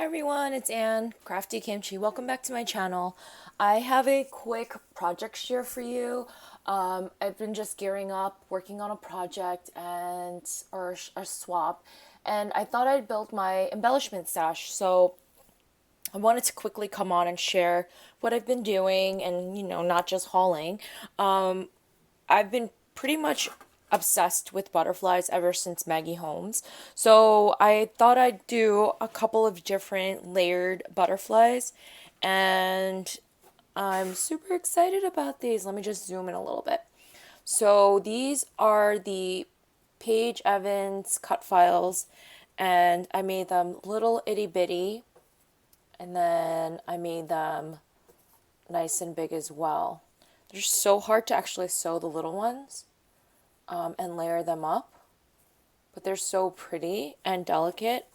Hi everyone, it's Anne, Crafty Kimchi. Welcome back to my channel. I have a quick project share for you. I've been just gearing up, working on a project or a swap, and I thought I'd build my embellishment stash. So I wanted to quickly come on and share what I've been doing and, not just hauling. I've been pretty much obsessed with butterflies ever since Maggie Holmes. So I thought I'd do a couple of different layered butterflies, and I'm super excited about these. Let me just zoom in a little bit. So these are the Paige Evans cut files, and I made them little itty bitty, and then I made them nice and big as well. They're so hard to actually sew the little ones and layer them up, but they're so pretty and delicate.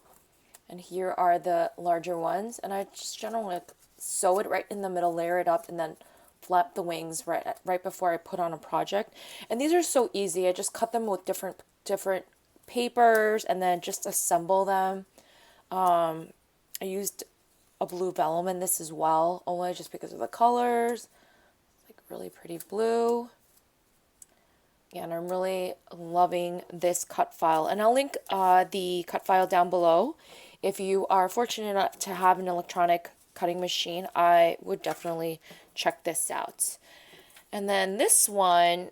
And here are the larger ones, and I just generally like sew it right in the middle, layer it up, and then flap the wings right before I put on a project. And these are so easy. I just cut them with different papers and then just assemble them. I used a blue vellum in this as well, only just because of the colors. Like really pretty blue. And I'm really loving this cut file. And I'll link the cut file down below. If you are fortunate enough to have an electronic cutting machine, I would definitely check this out. And then this one,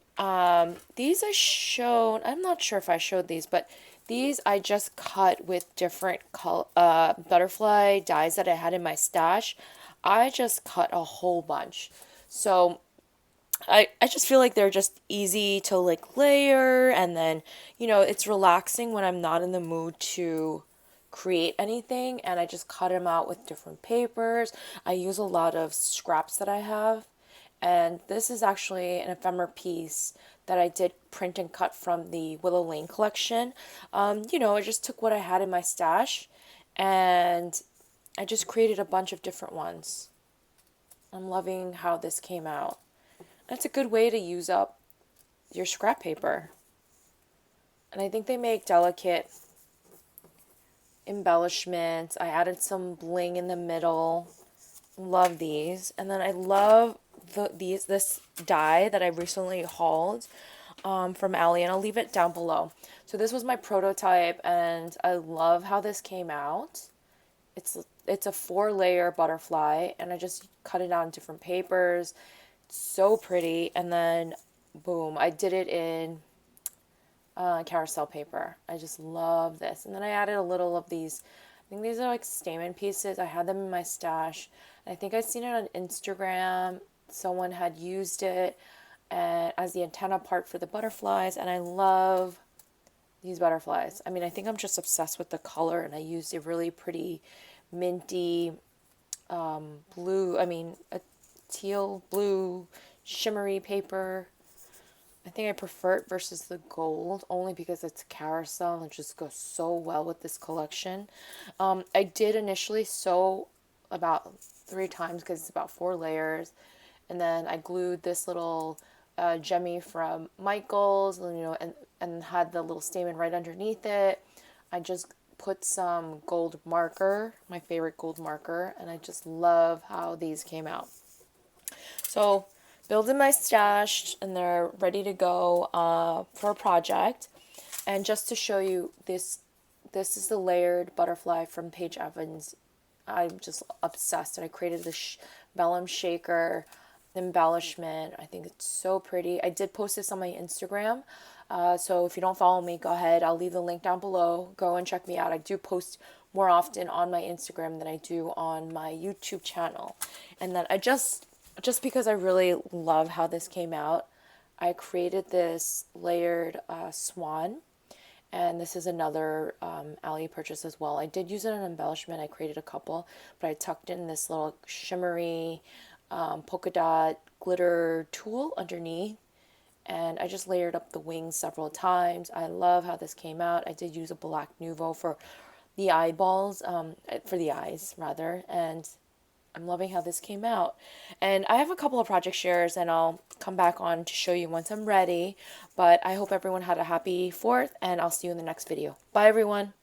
these I showed, I'm not sure if I showed these, but these I just cut with different butterfly dies that I had in my stash. I just cut a whole bunch. So I just feel like they're just easy to like layer, and then, it's relaxing when I'm not in the mood to create anything, and I just cut them out with different papers. I use a lot of scraps that I have, and this is actually an ephemera piece that I did print and cut from the Willow Lane collection. I just took what I had in my stash and I just created a bunch of different ones. I'm loving how this came out. That's a good way to use up your scrap paper. And I think they make delicate embellishments. I added some bling in the middle. Love these. And then I love this die that I recently hauled from Embellie, and I'll leave it down below. So this was my prototype, and I love how this came out. It's a 4-layer butterfly, and I just cut it out in different papers. So pretty. And then boom, I did it in carousel paper. I just love this. And then I added a little of these, I think these are like stamen pieces. I had them in my stash. I think I'd seen it on Instagram. Someone had used it as the antenna part for the butterflies, and I love these butterflies. I mean, I think I'm just obsessed with the color, and I used a really pretty minty blue, a teal blue shimmery paper. I think I prefer it versus the gold only because it's carousel and it just goes so well with this collection. I did initially sew about 3 times because it's about 4 layers, and then I glued this little gemmy from Michael's, and had the little stamen right underneath it. I just put some gold marker, my favorite gold marker, and I just love how these came out. So building my stash, and they're ready to go for a project. And just to show you this is the layered butterfly from Paige Evans. I'm just obsessed, and I created this vellum shaker embellishment. I think it's so pretty. I did post this on my Instagram. So if you don't follow me, go ahead. I'll leave the link down below. Go and check me out. I do post more often on my Instagram than I do on my YouTube channel. And then I just because I really love how this came out, I created this layered swan. And this is another Embellie purchase as well. I did use it in embellishment. I created a couple, but I tucked in this little shimmery polka dot glitter tulle underneath. And I just layered up the wings several times. I love how this came out. I did use a black Nuvo for the eyeballs, for the eyes rather. And I'm loving how this came out. And I have a couple of project shares, and I'll come back on to show you once I'm ready. But I hope everyone had a happy 4th, and I'll see you in the next video. Bye, everyone.